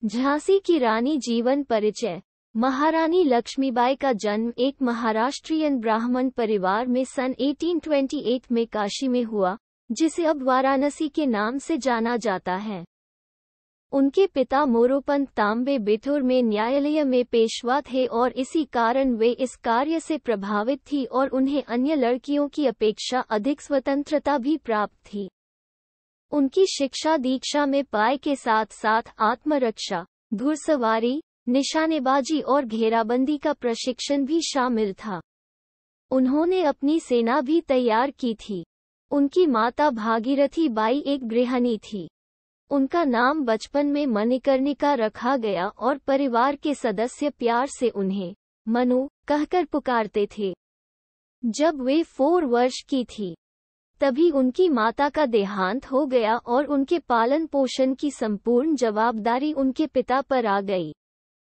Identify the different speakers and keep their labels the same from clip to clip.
Speaker 1: झांसी की रानी जीवन परिचय। महारानी लक्ष्मीबाई का जन्म एक महाराष्ट्रियन ब्राह्मण परिवार में सन 1828 में काशी में हुआ, जिसे अब वाराणसी के नाम से जाना जाता है। उनके पिता मोरोपंत तांबे बिठूर में न्यायालय में पेशवा थे और इसी कारण वे इस कार्य से प्रभावित थी और उन्हें अन्य लड़कियों की अपेक्षा अधिक स्वतंत्रता भी प्राप्त थी। उनकी शिक्षा दीक्षा में पाय के साथ साथ आत्मरक्षा, घुड़सवारी, निशानेबाजी और घेराबंदी का प्रशिक्षण भी शामिल था। उन्होंने अपनी सेना भी तैयार की थी। उनकी माता भागीरथी बाई एक गृहिणी थी। उनका नाम बचपन में मणिकर्णिका रखा गया और परिवार के सदस्य प्यार से उन्हें मनु कहकर पुकारते थे। जब वे 4 वर्ष की थी, तभी उनकी माता का देहांत हो गया और उनके पालन पोषण की संपूर्ण जवाबदारी उनके पिता पर आ गई।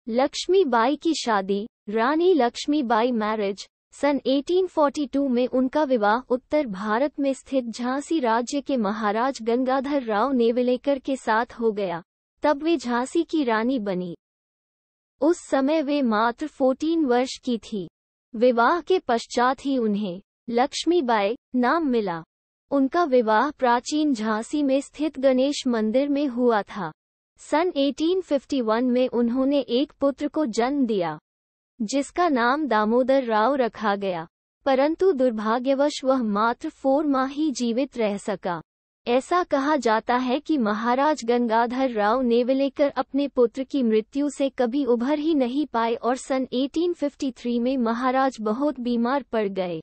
Speaker 1: लक्ष्मीबाई की शादी, रानी लक्ष्मीबाई मैरिज, सन 1842 में उनका विवाह उत्तर भारत में स्थित झांसी राज्य के महाराज गंगाधर राव नेवलेकर के साथ हो गया। तब वे झांसी की रानी बनी। उस समय वे मात्र 14 वर्ष की थी। विवाह के पश्चात ही उन्हें लक्ष्मीबाई नाम मिला। उनका विवाह प्राचीन झांसी में स्थित गणेश मंदिर में हुआ था। सन 1851 में उन्होंने एक पुत्र को जन्म दिया, जिसका नाम दामोदर राव रखा गया, परंतु दुर्भाग्यवश वह मात्र 4 माह ही जीवित रह सका। ऐसा कहा जाता है कि महाराज गंगाधर राव नेवलेकर अपने पुत्र की मृत्यु से कभी उभर ही नहीं पाए और सन 1853 में महाराज बहुत बीमार पड़ गए।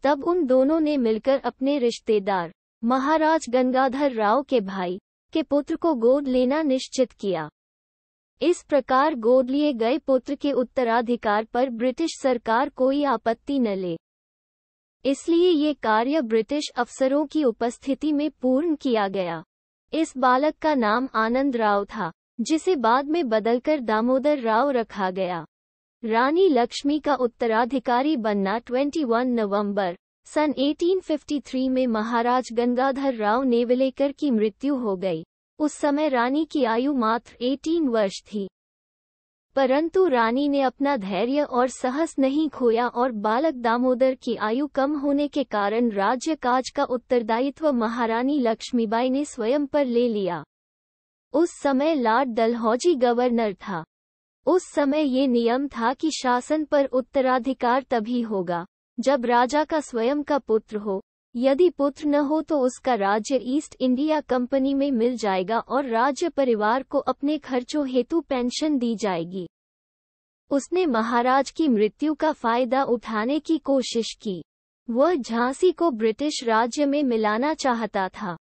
Speaker 1: तब उन दोनों ने मिलकर अपने रिश्तेदार महाराज गंगाधर राव के भाई के पुत्र को गोद लेना निश्चित किया। इस प्रकार गोद लिए गए पुत्र के उत्तराधिकार पर ब्रिटिश सरकार कोई आपत्ति न ले, इसलिए ये कार्य ब्रिटिश अफसरों की उपस्थिति में पूर्ण किया गया। इस बालक का नाम आनंद राव था, जिसे बाद में बदलकर दामोदर राव रखा गया। रानी लक्ष्मी का उत्तराधिकारी बनना 21 नवंबर सन 1853 में महाराज गंगाधर राव नेवलेकर की मृत्यु हो गई। उस समय रानी की आयु मात्र 18 वर्ष थी, परंतु रानी ने अपना धैर्य और साहस नहीं खोया और बालक दामोदर की आयु कम होने के कारण राज्य काज का उत्तरदायित्व महारानी लक्ष्मीबाई ने स्वयं पर ले लिया। उस समय लॉर्ड डलहौजी गवर्नर था। उस समय ये नियम था कि शासन पर उत्तराधिकार तभी होगा जब राजा का स्वयं का पुत्र हो। यदि पुत्र न हो तो उसका राज्य ईस्ट इंडिया कंपनी में मिल जाएगा और राज्य परिवार को अपने खर्चों हेतु पेंशन दी जाएगी। उसने महाराज की मृत्यु का फायदा उठाने की कोशिश की। वह झांसी को ब्रिटिश राज्य में मिलाना चाहता था।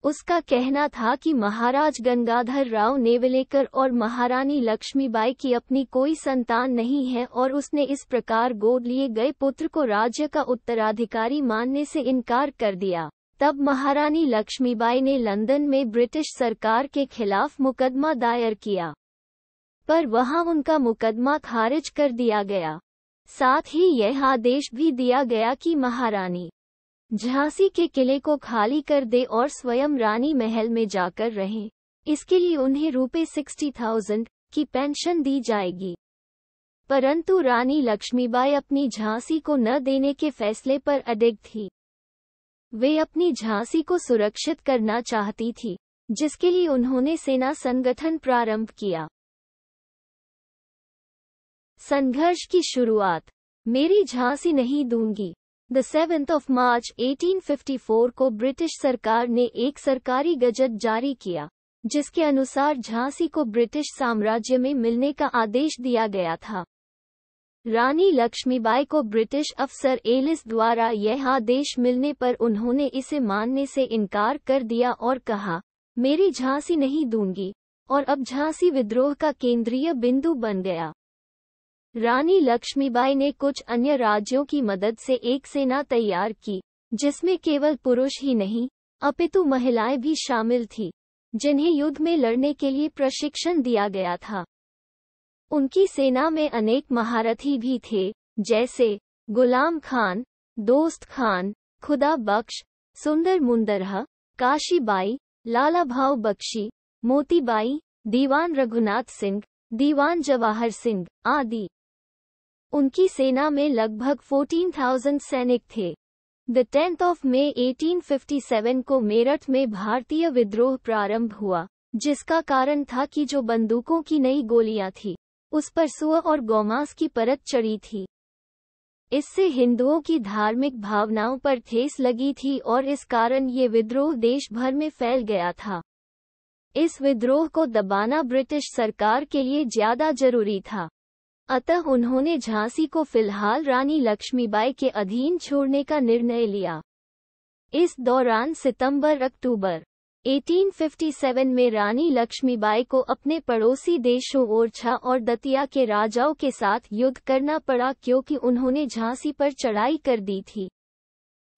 Speaker 1: उसका कहना था कि महाराज गंगाधर राव नेवलेकर और महारानी लक्ष्मीबाई की अपनी कोई संतान नहीं है और उसने इस प्रकार गोद लिए गए पुत्र को राज्य का उत्तराधिकारी मानने से इनकार कर दिया। तब महारानी लक्ष्मीबाई ने लंदन में ब्रिटिश सरकार के खिलाफ मुकदमा दायर किया, पर वहां उनका मुकदमा खारिज कर दिया गया। साथ ही यह आदेश भी दिया गया कि महारानी झांसी के किले को खाली कर दे और स्वयं रानी महल में जाकर रहें। इसके लिए उन्हें ₹60,000 की पेंशन दी जाएगी। परंतु रानी लक्ष्मीबाई अपनी झांसी को न देने के फैसले पर अडिग थी। वे अपनी झांसी को सुरक्षित करना चाहती थी, जिसके लिए उन्होंने सेना संगठन प्रारंभ किया। संघर्ष की शुरुआत। मेरी झांसी नहीं दूंगी। 7 मार्च 1854 को ब्रिटिश सरकार ने एक सरकारी गजट जारी किया, जिसके अनुसार झांसी को ब्रिटिश साम्राज्य में मिलने का आदेश दिया गया था। रानी लक्ष्मीबाई को ब्रिटिश अफसर एलिस द्वारा यह आदेश मिलने पर उन्होंने इसे मानने से इनकार कर दिया और कहा, मेरी झांसी नहीं दूंगी, और अब झांसी विद्रोह का केंद्रीय बिंदु बन गया। रानी लक्ष्मीबाई ने कुछ अन्य राज्यों की मदद से एक सेना तैयार की, जिसमें केवल पुरुष ही नहीं अपितु महिलाएं भी शामिल थीं, जिन्हें युद्ध में लड़ने के लिए प्रशिक्षण दिया गया था। उनकी सेना में अनेक महारथी भी थे, जैसे गुलाम खान, दोस्त खान, खुदा बख्श, सुंदर मुंदरह, काशीबाई, लाला भाव बख्शी, मोतीबाई, दीवान रघुनाथ सिंह, दीवान जवाहर सिंह आदि। उनकी सेना में लगभग 14,000 सैनिक थे। द 10th of May 1857 को मेरठ में भारतीय विद्रोह प्रारंभ हुआ, जिसका कारण था कि जो बंदूकों की नई गोलियां थी, उस पर सुअ और गौमांस की परत चढ़ी थी। इससे हिंदुओं की धार्मिक भावनाओं पर ठेस लगी थी और इस कारण ये विद्रोह देश भर में फैल गया था। इस विद्रोह को दबाना ब्रिटिश सरकार के लिए ज्यादा जरूरी था। अतः उन्होंने झांसी को फिलहाल रानी लक्ष्मीबाई के अधीन छोड़ने का निर्णय लिया। इस दौरान सितंबर-अक्टूबर 1857 में रानी लक्ष्मीबाई को अपने पड़ोसी देशों ओरछा और दतिया के राजाओं के साथ युद्ध करना पड़ा क्योंकि उन्होंने झांसी पर चढ़ाई कर दी थी।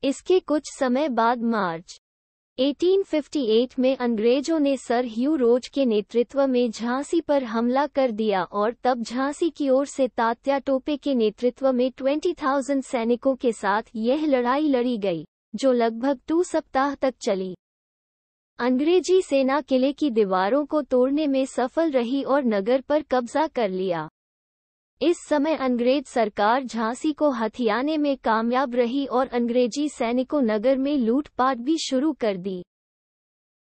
Speaker 1: इसके कुछ समय बाद मार्च 1858 में अंग्रेजों ने सर ह्यू रोज के नेतृत्व में झांसी पर हमला कर दिया और तब झांसी की ओर से तात्या टोपे के नेतृत्व में 20,000 सैनिकों के साथ यह लड़ाई लड़ी गई, जो लगभग 2 सप्ताह तक चली। अंग्रेजी सेना किले की दीवारों को तोड़ने में सफल रही और नगर पर कब्जा कर लिया। इस समय अंग्रेज सरकार झांसी को हथियाने में कामयाब रही और अंग्रेजी सैनिकों नगर में लूटपाट भी शुरू कर दी।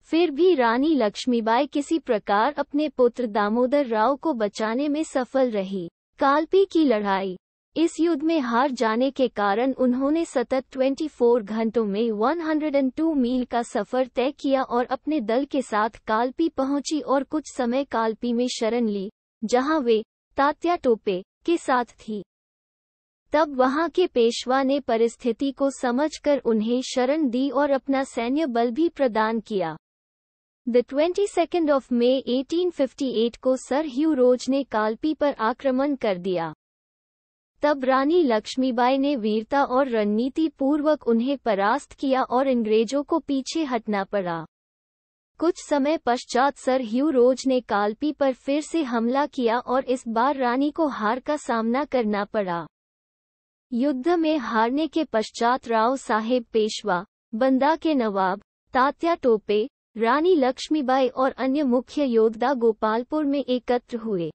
Speaker 1: फिर भी रानी लक्ष्मीबाई किसी प्रकार अपने पुत्र दामोदर राव को बचाने में सफल रही। कालपी की लड़ाई। इस युद्ध में हार जाने के कारण उन्होंने सतत 24 घंटों में 102 मील का सफर तय किया और अपने दल के साथ कालपी पहुंची और कुछ समय कालपी में शरण ली, जहां वे तात्या टोपे के साथ थी। तब वहां के पेशवा ने परिस्थिति को समझकर उन्हें शरण दी और अपना सैन्य बल भी प्रदान किया। द 22nd of May 1858 को सर ह्यू रोज ने कालपी पर आक्रमण कर दिया। तब रानी लक्ष्मीबाई ने वीरता और रणनीति पूर्वक उन्हें परास्त किया और अंग्रेजों को पीछे हटना पड़ा। कुछ समय पश्चात सर ह्यू रोज ने कालपी पर फिर से हमला किया और इस बार रानी को हार का सामना करना पड़ा। युद्ध में हारने के पश्चात राव साहेब पेशवा, बंदा के नवाब, तात्या टोपे, रानी लक्ष्मीबाई और अन्य मुख्य योद्धा गोपालपुर में एकत्र हुए।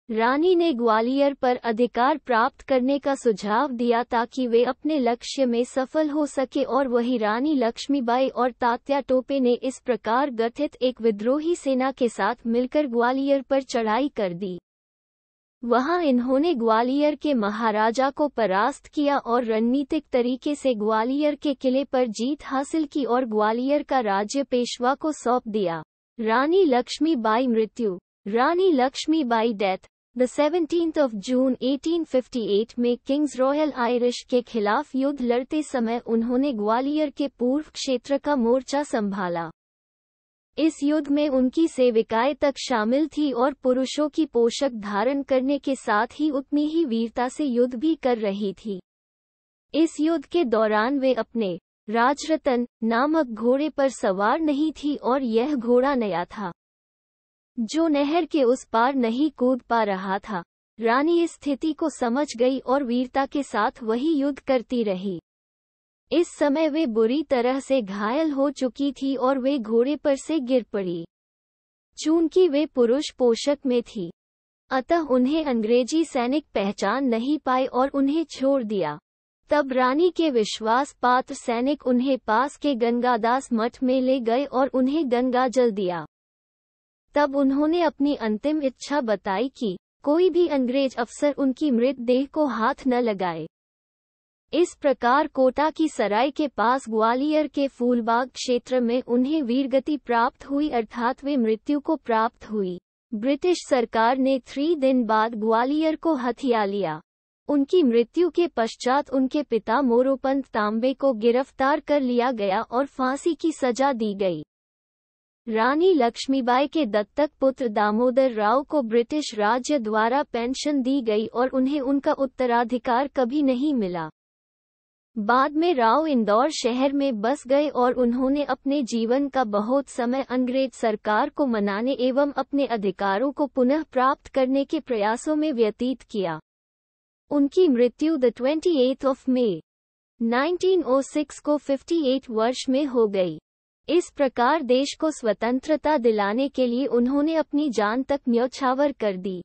Speaker 1: रानी ने ग्वालियर पर अधिकार प्राप्त करने का सुझाव दिया ताकि वे अपने लक्ष्य में सफल हो सके और वही रानी लक्ष्मीबाई और तात्या टोपे ने इस प्रकार गठित एक विद्रोही सेना के साथ मिलकर ग्वालियर पर चढ़ाई कर दी। वहां इन्होंने ग्वालियर के महाराजा को परास्त किया और रणनीतिक तरीके से ग्वालियर के किले पर जीत हासिल की और ग्वालियर का राज्य पेशवा को सौंप दिया। रानी लक्ष्मीबाई मृत्यु। Rani Lakshmibai death. The 17th of June 1858 में किंग्स रॉयल आयरिश के खिलाफ युद्ध लड़ते समय उन्होंने ग्वालियर के पूर्व क्षेत्र का मोर्चा संभाला। इस युद्ध में उनकी सेविकाएं तक शामिल थी और पुरुषों की पोशाक धारण करने के साथ ही उतनी ही वीरता से युद्ध भी कर रही थी। इस युद्ध के दौरान वे अपने राजरतन नामक घोड़े पर सवार नहीं थी और यह घोड़ा नया था, जो नहर के उस पार नहीं कूद पा रहा था। रानी इस स्थिति को समझ गई और वीरता के साथ वही युद्ध करती रही। इस समय वे बुरी तरह से घायल हो चुकी थी और वे घोड़े पर से गिर पड़ी। चूंकि वे पुरुष पोशाक में थी, अतः उन्हें अंग्रेजी सैनिक पहचान नहीं पाए और उन्हें छोड़ दिया। तब रानी के विश्वास पात्र सैनिक उन्हें पास के गंगादास मठ में ले गए और उन्हें गंगा जल दिया। तब उन्होंने अपनी अंतिम इच्छा बताई कि कोई भी अंग्रेज अफसर उनकी मृतदेह को हाथ न लगाए। इस प्रकार कोटा की सराय के पास ग्वालियर के फूलबाग क्षेत्र में उन्हें वीरगति प्राप्त हुई, अर्थात वे मृत्यु को प्राप्त हुई। ब्रिटिश सरकार ने 3 दिन बाद ग्वालियर को हथिया लिया। उनकी मृत्यु के पश्चात उनके पिता मोरोपंत तांबे को गिरफ्तार कर लिया गया और फांसी की सजा दी गई। रानी लक्ष्मीबाई के दत्तक पुत्र दामोदर राव को ब्रिटिश राज्य द्वारा पेंशन दी गई और उन्हें उनका उत्तराधिकार कभी नहीं मिला। बाद में राव इंदौर शहर में बस गए और उन्होंने अपने जीवन का बहुत समय अंग्रेज सरकार को मनाने एवं अपने अधिकारों को पुनः प्राप्त करने के प्रयासों में व्यतीत किया। उनकी मृत्यु द 28th of May 1906 को 58 वर्ष में हो गई। इस प्रकार देश को स्वतंत्रता दिलाने के लिए उन्होंने अपनी जान तक न्यौछावर कर दी।